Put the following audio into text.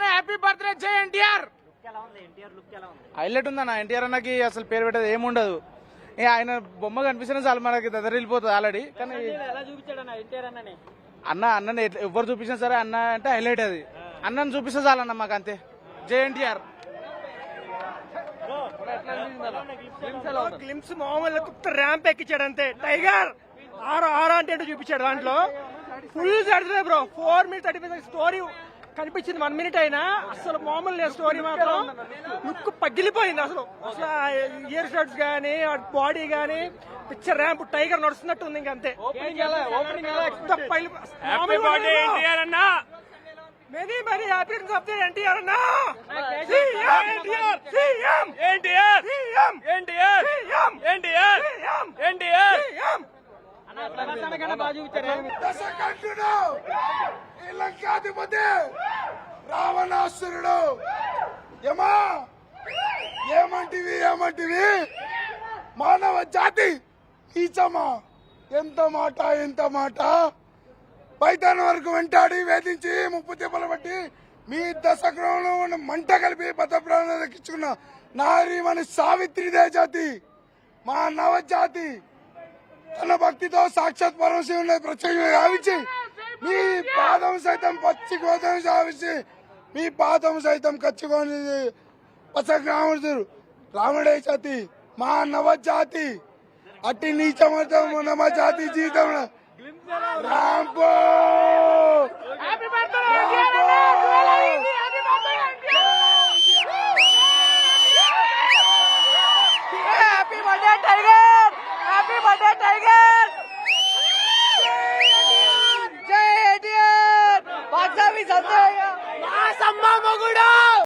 Happy birthday జై NTR. Highlight ఉందన్న. ఎన్టీఆర్ అన్నకి అసలు పేరు పెట్టేది ఏముండదు. ఆయన బొమ్మ కనిపిస్తేనే చాలు మనకి దదరిల్లిపోతుంది ఆల్రెడీ. కానీ అన్నని ఎవరు చూపించినా సరే అన్న అంటే హైలైట్. అది అన్నని చూపిస్తే చాలన్న మాకు, అంతే. జై ఎన్టీఆర్. గ్లిమ్స్ మామూలు ర్యాంప్ ఎక్కించాడు అంతే. టైగర్ ఆరా అంటే చూపించాడు. దాంట్లో ఫుల్ జరుగుతుంది బ్రో. 4 minutes 30 minutes స్టోరీ కనిపించింది. 1 minute అయినా అసలు మామూలు లేదు. స్టోరీ మాత్రం లుక్ పగిలిపోయింది. అసలు ఇయర్ షాట్స్ గానీ బాడీ గానీ పిక్చర్ ర్యాంప్ టైగర్ నడుస్తున్నట్టు ఉంది. ఇంకంతే. Many many happy returns of the NTR అన్న. లంకాధిపతి రావణాసురుడు ఏమా ఏమంటివి మానవ జాతి ఈచమా. ఎంత మాట పైతాన్ వరకు వెంటాడి వేధించి ముప్పు తిప్పలు బట్టి మీ దశగ్రహంలో ఉన్న మంట కలిపి భద్రప్రాణాలు దక్కించుకున్న నారీమణి సావిత్రిదే జాతి, మా నవజాతి. తన భక్తితో సాక్షాత్ పరమశివుని ప్రత్యేకంగా గావించి మీ పాదం సైతం పచ్చి గోధుమ సావించి మీ పాదం సైతం కచ్చుకొని పచ్చగ్రాముడు రాముడే జాతి, మా నవజాతి. అట్టి నీచమర్థం నవజాతి జీవితం రాంపో. Happy birthday tiger. Happy birthday tiger. జై ఎన్టీఆర్. బాక్సాఫీస్ అంతే. మా సమ్మ మొగుడా.